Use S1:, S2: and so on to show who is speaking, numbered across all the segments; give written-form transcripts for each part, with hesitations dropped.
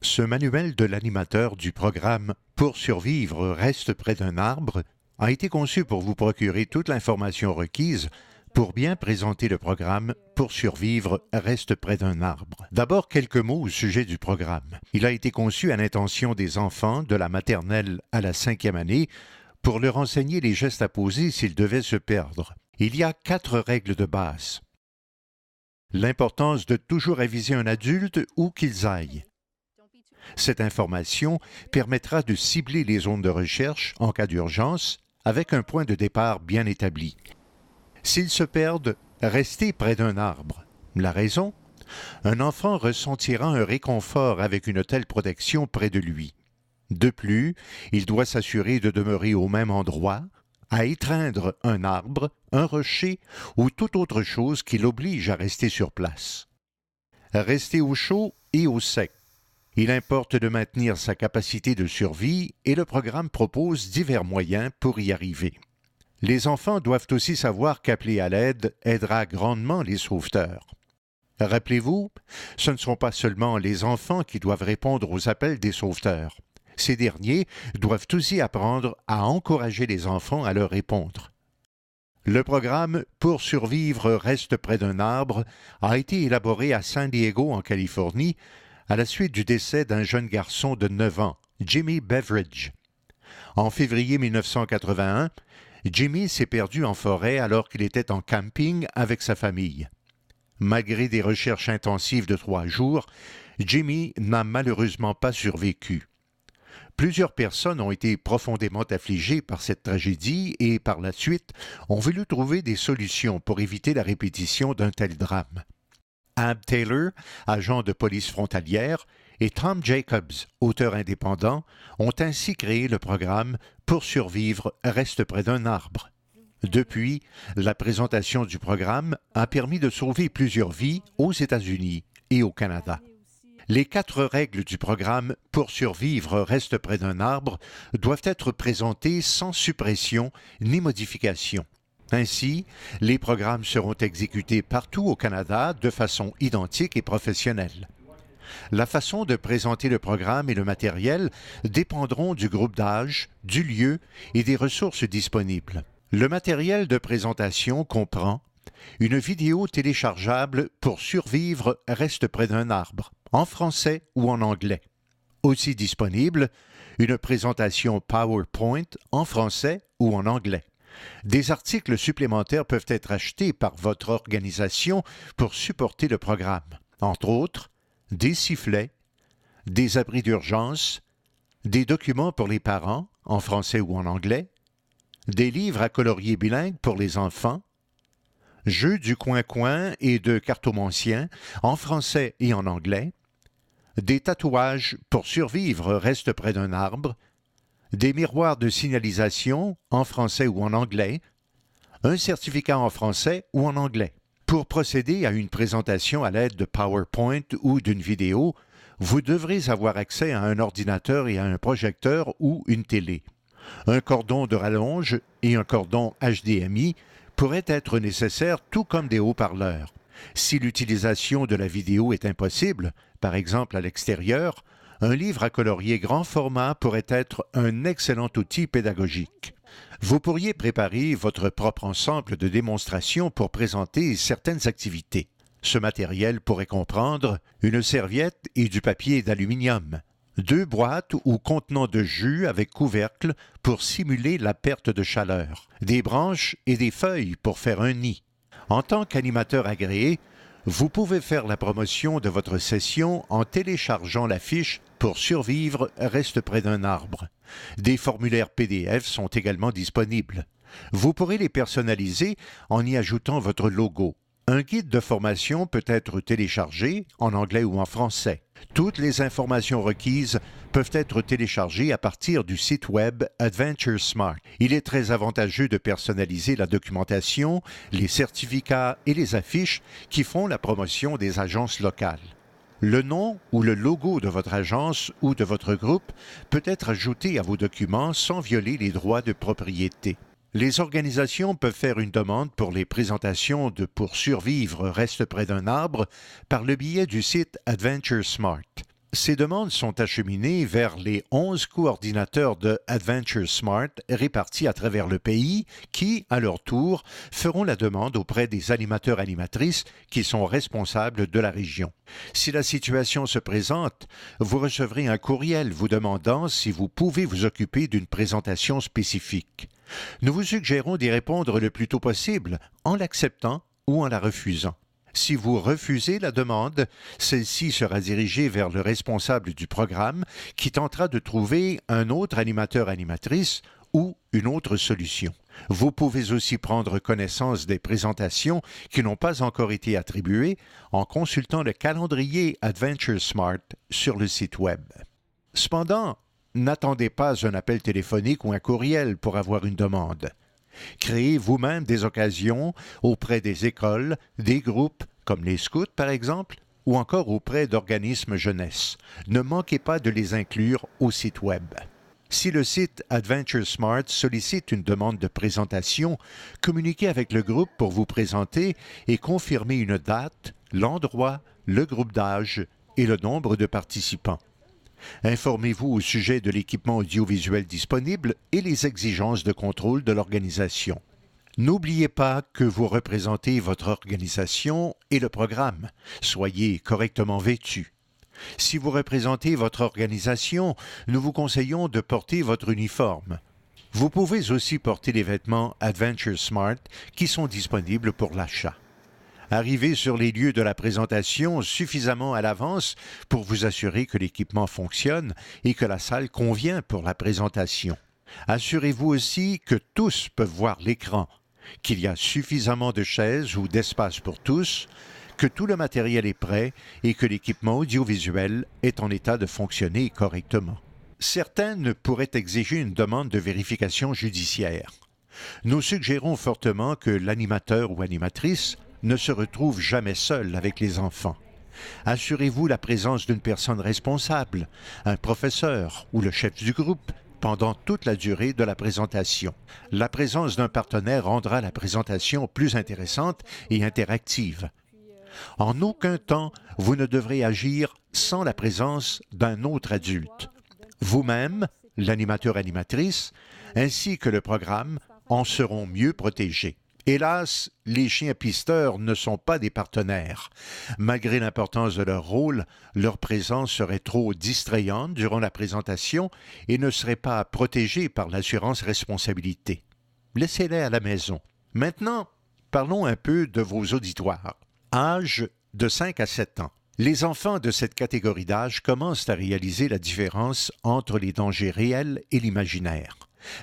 S1: Ce manuel de l'animateur du programme Pour survivre reste près d'un arbre a été conçu pour vous procurer toute l'information requise pour bien présenter le programme Pour survivre reste près d'un arbre. D'abord, quelques mots au sujet du programme. Il a été conçu à l'intention des enfants de la maternelle à la 5e année pour leur enseigner les gestes à poser s'ils devaient se perdre. Il y a 4 règles de base. L'importance de toujours aviser un adulte où qu'ils aillent. Cette information permettra de cibler les zones de recherche en cas d'urgence avec un point de départ bien établi. S'ils se perdent, restez près d'un arbre. La raison? Un enfant ressentira un réconfort avec une telle protection près de lui. De plus, il doit s'assurer de demeurer au même endroit, à étreindre un arbre, un rocher ou toute autre chose qui l'oblige à rester sur place. Restez au chaud et au sec. Il importe de maintenir sa capacité de survie et le programme propose divers moyens pour y arriver. Les enfants doivent aussi savoir qu'appeler à l'aide aidera grandement les sauveteurs. Rappelez-vous, ce ne sont pas seulement les enfants qui doivent répondre aux appels des sauveteurs. Ces derniers doivent aussi apprendre à encourager les enfants à leur répondre. Le programme Pour survivre reste près d'un arbre a été élaboré à San Diego, en Californie, à la suite du décès d'un jeune garçon de 9 ans, Jimmy Beveridge. En février 1981, Jimmy s'est perdu en forêt alors qu'il était en camping avec sa famille. Malgré des recherches intensives de 3 jours, Jimmy n'a malheureusement pas survécu. Plusieurs personnes ont été profondément affligées par cette tragédie et, par la suite, ont voulu trouver des solutions pour éviter la répétition d'un tel drame. Ab Taylor, agent de police frontalière, et Tom Jacobs, auteur indépendant, ont ainsi créé le programme Pour survivre reste près d'un arbre. Depuis, la présentation du programme a permis de sauver plusieurs vies aux États-Unis et au Canada. Les 4 règles du programme Pour survivre reste près d'un arbre doivent être présentées sans suppression ni modification. Ainsi, les programmes seront exécutés partout au Canada de façon identique et professionnelle. La façon de présenter le programme et le matériel dépendront du groupe d'âge, du lieu et des ressources disponibles. Le matériel de présentation comprend une vidéo téléchargeable Pour survivre reste près d'un arbre, en français ou en anglais. Aussi disponible, une présentation PowerPoint en français ou en anglais. Des articles supplémentaires peuvent être achetés par votre organisation pour supporter le programme. Entre autres, des sifflets, des abris d'urgence, des documents pour les parents, en français ou en anglais, des livres à colorier bilingue pour les enfants, jeux du coin-coin et de cartomancien, en français et en anglais, des tatouages Pour survivre reste près d'un arbre, des miroirs de signalisation en français ou en anglais, un certificat en français ou en anglais. Pour procéder à une présentation à l'aide de PowerPoint ou d'une vidéo, vous devrez avoir accès à un ordinateur et à un projecteur ou une télé. Un cordon de rallonge et un cordon HDMI pourraient être nécessaires, tout comme des haut-parleurs. Si l'utilisation de la vidéo est impossible, par exemple à l'extérieur, un livre à colorier grand format pourrait être un excellent outil pédagogique. Vous pourriez préparer votre propre ensemble de démonstrations pour présenter certaines activités. Ce matériel pourrait comprendre une serviette et du papier d'aluminium, 2 boîtes ou contenants de jus avec couvercle pour simuler la perte de chaleur, des branches et des feuilles pour faire un nid. En tant qu'animateur agréé, vous pouvez faire la promotion de votre session en téléchargeant la fiche Pour survivre reste près d'un arbre. Des formulaires PDF sont également disponibles. Vous pourrez les personnaliser en y ajoutant votre logo. Un guide de formation peut être téléchargé en anglais ou en français. Toutes les informations requises peuvent être téléchargées à partir du site web Adventure Smart. Il est très avantageux de personnaliser la documentation, les certificats et les affiches qui font la promotion des agences locales. Le nom ou le logo de votre agence ou de votre groupe peut être ajouté à vos documents sans violer les droits de propriété. Les organisations peuvent faire une demande pour les présentations de Pour survivre reste près d'un arbre par le biais du site Adventure Smart. Ces demandes sont acheminées vers les 11 coordinateurs de Adventure Smart répartis à travers le pays qui, à leur tour, feront la demande auprès des animateurs-animatrices qui sont responsables de la région. Si la situation se présente, vous recevrez un courriel vous demandant si vous pouvez vous occuper d'une présentation spécifique. Nous vous suggérons d'y répondre le plus tôt possible en l'acceptant ou en la refusant. Si vous refusez la demande, celle-ci sera dirigée vers le responsable du programme qui tentera de trouver un autre animateur-animatrice ou une autre solution. Vous pouvez aussi prendre connaissance des présentations qui n'ont pas encore été attribuées en consultant le calendrier Adventure Smart sur le site Web. Cependant, n'attendez pas un appel téléphonique ou un courriel pour avoir une demande. Créez vous-même des occasions auprès des écoles, des groupes, comme les scouts par exemple, ou encore auprès d'organismes jeunesse. Ne manquez pas de les inclure au site Web. Si le site Adventure Smart sollicite une demande de présentation, communiquez avec le groupe pour vous présenter et confirmer une date, l'endroit, le groupe d'âge et le nombre de participants. Informez-vous au sujet de l'équipement audiovisuel disponible et les exigences de contrôle de l'organisation. N'oubliez pas que vous représentez votre organisation et le programme. Soyez correctement vêtu. Si vous représentez votre organisation, nous vous conseillons de porter votre uniforme. Vous pouvez aussi porter les vêtements Adventure Smart qui sont disponibles pour l'achat. Arrivez sur les lieux de la présentation suffisamment à l'avance pour vous assurer que l'équipement fonctionne et que la salle convient pour la présentation. Assurez-vous aussi que tous peuvent voir l'écran, qu'il y a suffisamment de chaises ou d'espace pour tous, que tout le matériel est prêt et que l'équipement audiovisuel est en état de fonctionner correctement. Certaines pourraient exiger une demande de vérification judiciaire. Nous suggérons fortement que l'animateur ou animatrice ne se retrouve jamais seul avec les enfants. Assurez-vous la présence d'une personne responsable, un professeur ou le chef du groupe, pendant toute la durée de la présentation. La présence d'un partenaire rendra la présentation plus intéressante et interactive. En aucun temps, vous ne devrez agir sans la présence d'un autre adulte. Vous-même, l'animateur-animatrice, ainsi que le programme en seront mieux protégés. Hélas, les chiens pisteurs ne sont pas des partenaires. Malgré l'importance de leur rôle, leur présence serait trop distrayante durant la présentation et ne serait pas protégée par l'assurance responsabilité. Laissez-les à la maison. Maintenant, parlons un peu de vos auditoires. Âge de 5 à 7 ans. Les enfants de cette catégorie d'âge commencent à réaliser la différence entre les dangers réels et l'imaginaire.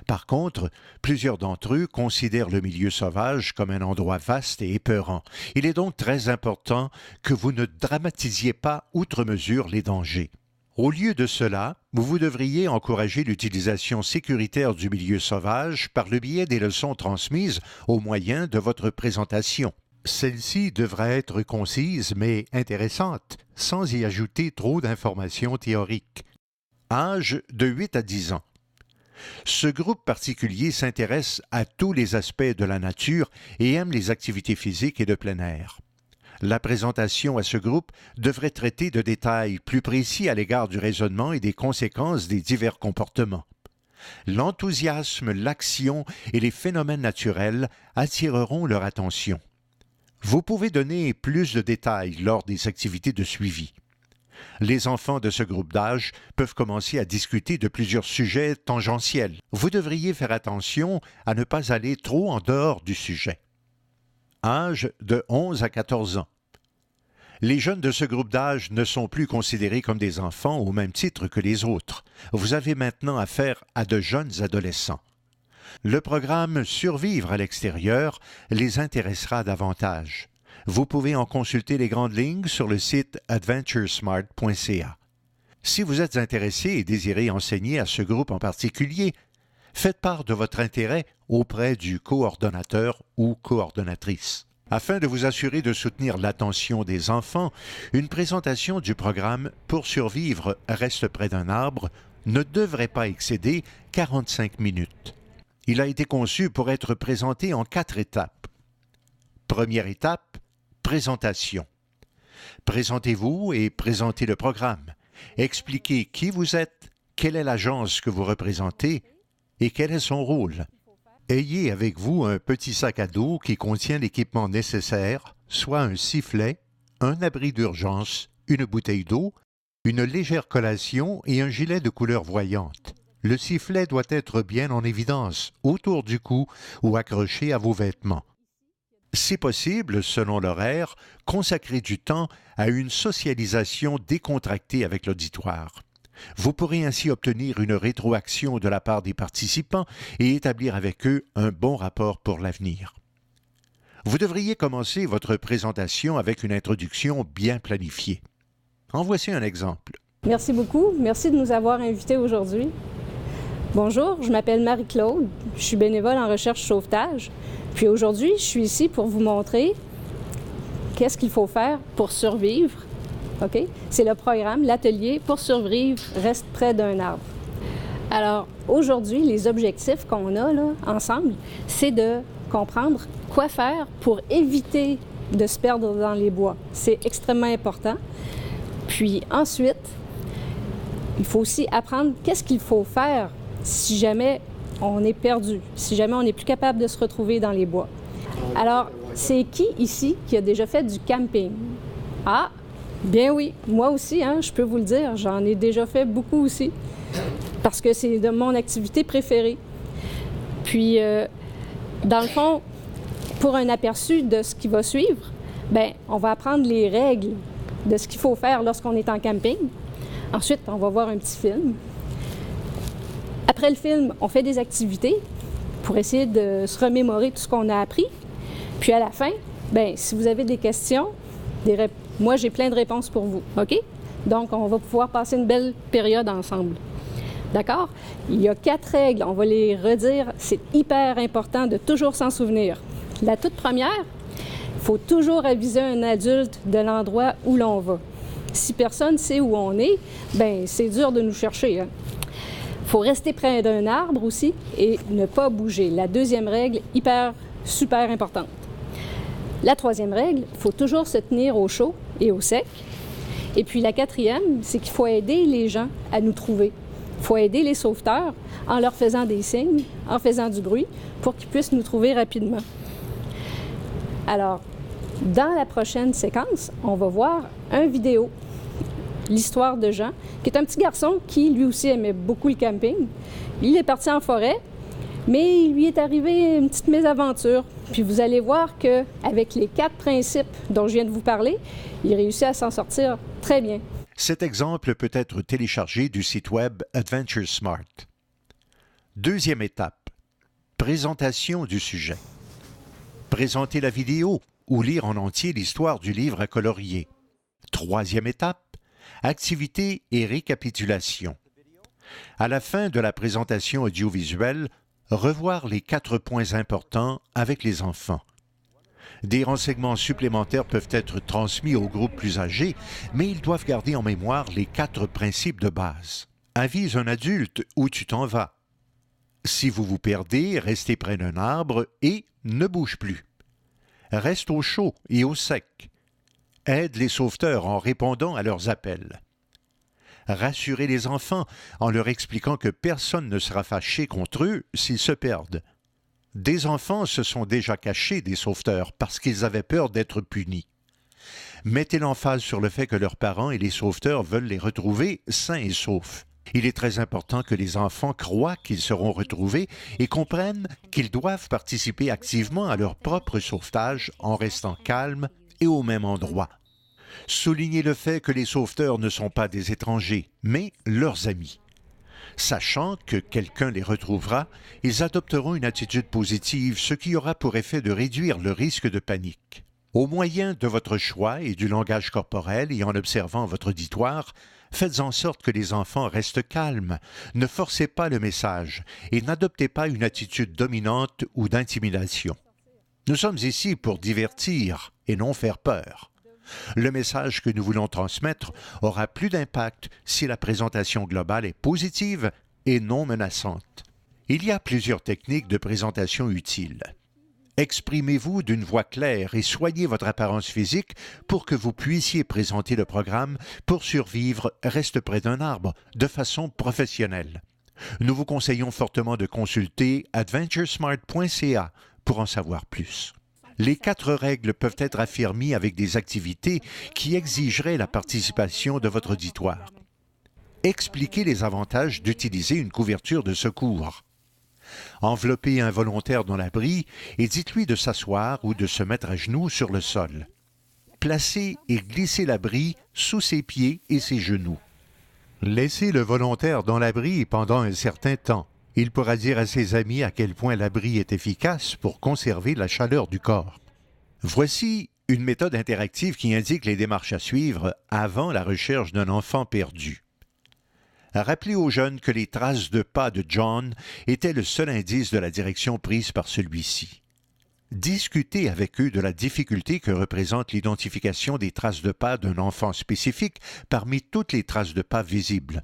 S1: Par contre, plusieurs d'entre eux considèrent le milieu sauvage comme un endroit vaste et épeurant. Il est donc très important que vous ne dramatisiez pas outre mesure les dangers. Au lieu de cela, vous devriez encourager l'utilisation sécuritaire du milieu sauvage par le biais des leçons transmises au moyen de votre présentation. Celle-ci devra être concise mais intéressante, sans y ajouter trop d'informations théoriques. Âge de 8 à 10 ans. Ce groupe particulier s'intéresse à tous les aspects de la nature et aime les activités physiques et de plein air. La présentation à ce groupe devrait traiter de détails plus précis à l'égard du raisonnement et des conséquences des divers comportements. L'enthousiasme, l'action et les phénomènes naturels attireront leur attention. Vous pouvez donner plus de détails lors des activités de suivi. Les enfants de ce groupe d'âge peuvent commencer à discuter de plusieurs sujets tangentiels. Vous devriez faire attention à ne pas aller trop en dehors du sujet. Âge de 11 à 14 ans. Les jeunes de ce groupe d'âge ne sont plus considérés comme des enfants au même titre que les autres. Vous avez maintenant affaire à de jeunes adolescents. Le programme Survivre à l'extérieur les intéressera davantage. Vous pouvez en consulter les grandes lignes sur le site adventuresmart.ca. Si vous êtes intéressé et désirez enseigner à ce groupe en particulier, faites part de votre intérêt auprès du coordonnateur ou coordonnatrice. Afin de vous assurer de soutenir l'attention des enfants, une présentation du programme Pour survivre reste près d'un arbre ne devrait pas excéder 45 minutes. Il a été conçu pour être présenté en 4 étapes. Première étape, présentation. Présentez-vous et présentez le programme. Expliquez qui vous êtes, quelle est l'agence que vous représentez et quel est son rôle. Ayez avec vous un petit sac à dos qui contient l'équipement nécessaire, soit un sifflet, un abri d'urgence, une bouteille d'eau, une légère collation et un gilet de couleur voyante. Le sifflet doit être bien en évidence, autour du cou ou accroché à vos vêtements. Si possible, selon l'horaire, consacrez du temps à une socialisation décontractée avec l'auditoire. Vous pourrez ainsi obtenir une rétroaction de la part des participants et établir avec eux un bon rapport pour l'avenir. Vous devriez commencer votre présentation avec une introduction bien planifiée. En voici un exemple.
S2: Merci beaucoup. Merci de nous avoir invités aujourd'hui. Bonjour, je m'appelle Marie-Claude. Je suis bénévole en recherche sauvetage. Puis aujourd'hui, je suis ici pour vous montrer qu'est-ce qu'il faut faire pour survivre. OK? C'est le programme, l'atelier pour survivre reste près d'un arbre. Alors, aujourd'hui, les objectifs qu'on a là, ensemble, c'est de comprendre quoi faire pour éviter de se perdre dans les bois. C'est extrêmement important. Puis ensuite, il faut aussi apprendre qu'est-ce qu'il faut faire si jamais on est perdu, si jamais on n'est plus capable de se retrouver dans les bois. Alors, c'est qui ici qui a déjà fait du camping? Ah! Bien oui, moi aussi, je peux vous le dire, j'en ai déjà fait beaucoup aussi, parce que c'est de mon activité préférée. Puis, dans le fond, pour un aperçu de ce qui va suivre, bien, on va apprendre les règles de ce qu'il faut faire lorsqu'on est en camping. Ensuite, on va voir un petit film. Après le film, on fait des activités pour essayer de se remémorer tout ce qu'on a appris. Puis à la fin, bien, si vous avez des questions, moi, j'ai plein de réponses pour vous, OK? Donc, on va pouvoir passer une belle période ensemble. D'accord? Il y a 4 règles, on va les redire. C'est hyper important de toujours s'en souvenir. La toute première, il faut toujours aviser un adulte de l'endroit où l'on va. Si personne ne sait où on est, bien, c'est dur de nous chercher. Il faut rester près d'un arbre aussi et ne pas bouger. La deuxième règle, super importante. La troisième règle, il faut toujours se tenir au chaud et au sec. Et puis la quatrième, c'est qu'il faut aider les gens à nous trouver. Il faut aider les sauveteurs en leur faisant des signes, en faisant du bruit, pour qu'ils puissent nous trouver rapidement. Alors, dans la prochaine séquence, on va voir une vidéo, l'histoire de Jean, qui est un petit garçon qui, lui aussi, aimait beaucoup le camping. Il est parti en forêt, mais il lui est arrivé une petite mésaventure. Puis vous allez voir qu'avec les 4 principes dont je viens de vous parler, il réussit à s'en sortir très bien.
S1: Cet exemple peut être téléchargé du site web Adventure Smart. Deuxième étape, présentation du sujet. Présenter la vidéo ou lire en entier l'histoire du livre à colorier. Troisième étape, activité et récapitulation. À la fin de la présentation audiovisuelle, revoir les 4 points importants avec les enfants. Des renseignements supplémentaires peuvent être transmis aux groupes plus âgés, mais ils doivent garder en mémoire les 4 principes de base. Avise un adulte où tu t'en vas. Si vous vous perdez, restez près d'un arbre et ne bouge plus. Reste au chaud et au sec. Aide les sauveteurs en répondant à leurs appels. Rassurez les enfants en leur expliquant que personne ne sera fâché contre eux s'ils se perdent. Des enfants se sont déjà cachés des sauveteurs parce qu'ils avaient peur d'être punis. Mettez l'emphase sur le fait que leurs parents et les sauveteurs veulent les retrouver sains et saufs. Il est très important que les enfants croient qu'ils seront retrouvés et comprennent qu'ils doivent participer activement à leur propre sauvetage en restant calmes et au même endroit. Soulignez le fait que les sauveteurs ne sont pas des étrangers, mais leurs amis. Sachant que quelqu'un les retrouvera, ils adopteront une attitude positive, ce qui aura pour effet de réduire le risque de panique. Au moyen de votre choix et du langage corporel et en observant votre auditoire, faites en sorte que les enfants restent calmes, ne forcez pas le message et n'adoptez pas une attitude dominante ou d'intimidation. Nous sommes ici pour divertir et non faire peur. Le message que nous voulons transmettre aura plus d'impact si la présentation globale est positive et non menaçante. Il y a plusieurs techniques de présentation utiles. Exprimez-vous d'une voix claire et soignez votre apparence physique pour que vous puissiez présenter le programme Pour survivre, reste près d'un arbre de façon professionnelle. Nous vous conseillons fortement de consulter adventuresmart.ca pour en savoir plus. Les 4 règles peuvent être affermies avec des activités qui exigeraient la participation de votre auditoire. Expliquez les avantages d'utiliser une couverture de secours. Enveloppez un volontaire dans l'abri et dites-lui de s'asseoir ou de se mettre à genoux sur le sol. Placez et glissez l'abri sous ses pieds et ses genoux. Laissez le volontaire dans l'abri pendant un certain temps. Il pourra dire à ses amis à quel point l'abri est efficace pour conserver la chaleur du corps. Voici une méthode interactive qui indique les démarches à suivre avant la recherche d'un enfant perdu. Rappelez aux jeunes que les traces de pas de John étaient le seul indice de la direction prise par celui-ci. Discutez avec eux de la difficulté que représente l'identification des traces de pas d'un enfant spécifique parmi toutes les traces de pas visibles.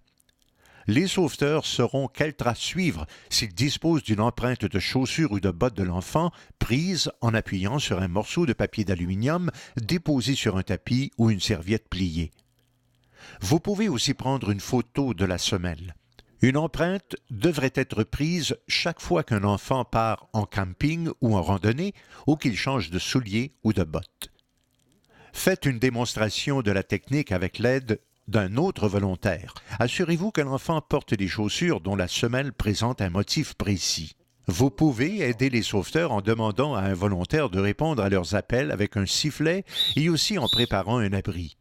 S1: Les sauveteurs sauront quelle trace suivre s'ils disposent d'une empreinte de chaussure ou de botte de l'enfant prise en appuyant sur un morceau de papier d'aluminium déposé sur un tapis ou une serviette pliée. Vous pouvez aussi prendre une photo de la semelle. Une empreinte devrait être prise chaque fois qu'un enfant part en camping ou en randonnée ou qu'il change de souliers ou de bottes. Faites une démonstration de la technique avec l'aide d'un autre volontaire. Assurez-vous que l'enfant porte des chaussures dont la semelle présente un motif précis. Vous pouvez aider les sauveteurs en demandant à un volontaire de répondre à leurs appels avec un sifflet et aussi en préparant un abri.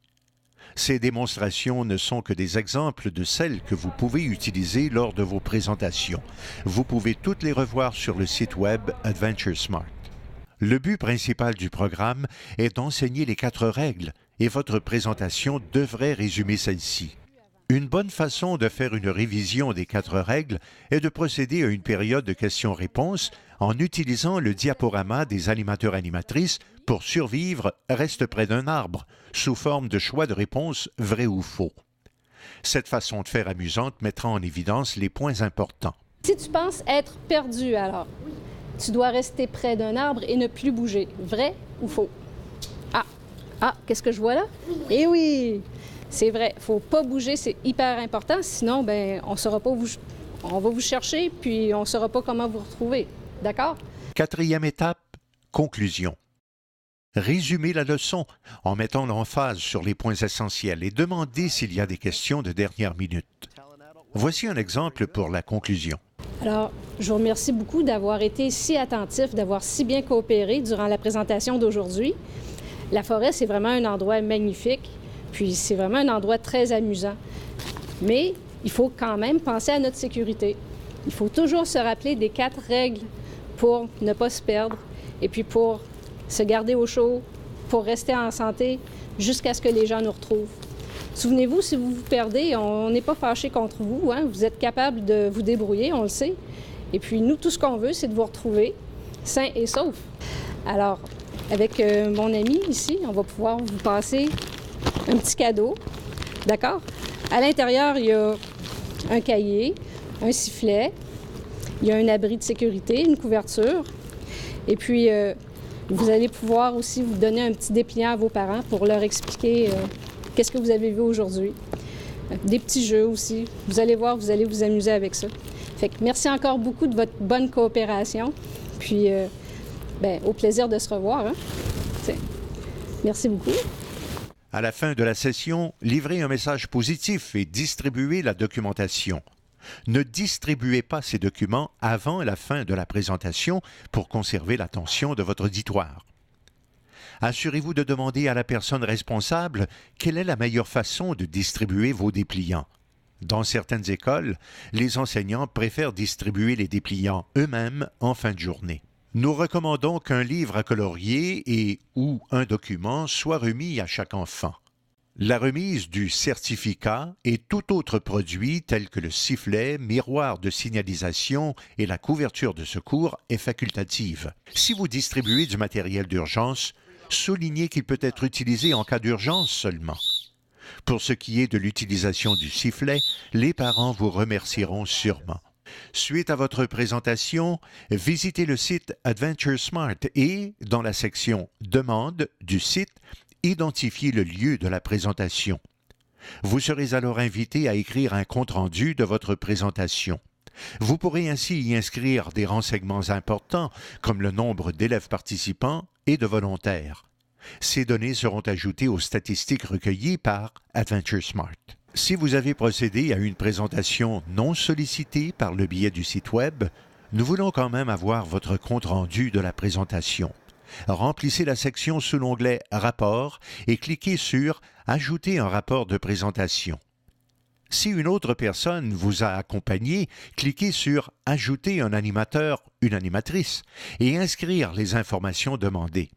S1: Ces démonstrations ne sont que des exemples de celles que vous pouvez utiliser lors de vos présentations. Vous pouvez toutes les revoir sur le site web AdventureSmart. Le but principal du programme est d'enseigner les 4 règles et votre présentation devrait résumer celles-ci. Une bonne façon de faire une révision des 4 règles est de procéder à une période de questions-réponses en utilisant le diaporama des animateurs-animatrices pour survivre, reste près d'un arbre, sous forme de choix de réponses vrai ou faux. Cette façon de faire amusante mettra en évidence les points importants.
S2: Si tu penses être perdu, alors, tu dois rester près d'un arbre et ne plus bouger. Vrai ou faux? Qu'est-ce que je vois là? Eh oui! C'est vrai, il ne faut pas bouger, c'est hyper important, sinon, on saura pas on va vous chercher, puis on ne saura pas comment vous retrouver. D'accord?
S1: 4e étape, conclusion. Résumez la leçon en mettant l'emphase sur les points essentiels et demandez s'il y a des questions de dernière minute. Voici un exemple pour la conclusion.
S2: Alors, je vous remercie beaucoup d'avoir été si attentif, d'avoir si bien coopéré durant la présentation d'aujourd'hui. La forêt, c'est vraiment un endroit magnifique, puis c'est vraiment un endroit très amusant. Mais il faut quand même penser à notre sécurité. Il faut toujours se rappeler des 4 règles pour ne pas se perdre et puis pour se garder au chaud, pour rester en santé jusqu'à ce que les gens nous retrouvent. Souvenez-vous, si vous vous perdez, on n'est pas fâché contre vous, hein? Vous êtes capable de vous débrouiller, on le sait. Et puis nous, tout ce qu'on veut, c'est de vous retrouver sains et saufs. Alors, avec mon ami ici, on va pouvoir vous passer un petit cadeau, d'accord? À l'intérieur, il y a un cahier, un sifflet, il y a un abri de sécurité, une couverture. Et puis, vous allez pouvoir aussi vous donner un petit dépliant à vos parents pour leur expliquer qu'est-ce que vous avez vu aujourd'hui. Des petits jeux aussi. Vous allez voir, vous allez vous amuser avec ça. Fait que merci encore beaucoup de votre bonne coopération. Puis, au plaisir de se revoir. Hein? Merci beaucoup.
S1: À la fin de la session, livrez un message positif et distribuez la documentation. Ne distribuez pas ces documents avant la fin de la présentation pour conserver l'attention de votre auditoire. Assurez-vous de demander à la personne responsable quelle est la meilleure façon de distribuer vos dépliants. Dans certaines écoles, les enseignants préfèrent distribuer les dépliants eux-mêmes en fin de journée. Nous recommandons qu'un livre à colorier et ou un document soit remis à chaque enfant. La remise du certificat et tout autre produit tel que le sifflet, miroir de signalisation et la couverture de secours est facultative. Si vous distribuez du matériel d'urgence, soulignez qu'il peut être utilisé en cas d'urgence seulement. Pour ce qui est de l'utilisation du sifflet, les parents vous remercieront sûrement. Suite à votre présentation, visitez le site Adventure Smart et, dans la section « Demande » du site, identifiez le lieu de la présentation. Vous serez alors invité à écrire un compte-rendu de votre présentation. Vous pourrez ainsi y inscrire des renseignements importants comme le nombre d'élèves participants et de volontaires. Ces données seront ajoutées aux statistiques recueillies par Adventure Smart. Si vous avez procédé à une présentation non sollicitée par le biais du site Web, nous voulons quand même avoir votre compte-rendu de la présentation. Remplissez la section sous l'onglet « Rapport » et cliquez sur « Ajouter un rapport de présentation ». Si une autre personne vous a accompagné, cliquez sur « Ajouter un animateur, une animatrice » et inscrire les informations demandées.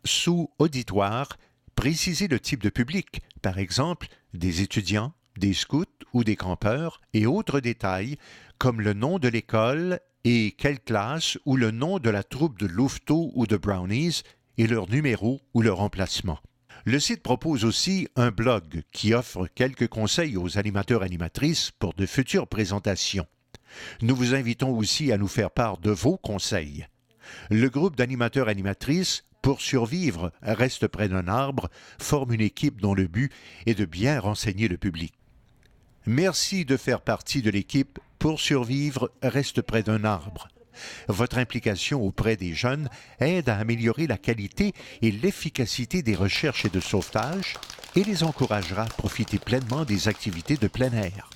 S1: Sous « Auditoire », précisez le type de public, par exemple des étudiants, des scouts ou des campeurs, et autres détails comme le nom de l'école et quelle classe ou le nom de la troupe de louveteaux ou de brownies et leur numéro ou leur emplacement. Le site propose aussi un blog qui offre quelques conseils aux animateurs-animatrices pour de futures présentations. Nous vous invitons aussi à nous faire part de vos conseils. Le groupe d'animateurs-animatrices Pour survivre reste près d'un arbre forme une équipe dont le but est de bien renseigner le public. Merci de faire partie de l'équipe Pour survivre reste près d'un arbre. Votre implication auprès des jeunes aide à améliorer la qualité et l'efficacité des recherches et de sauvetage et les encouragera à profiter pleinement des activités de plein air.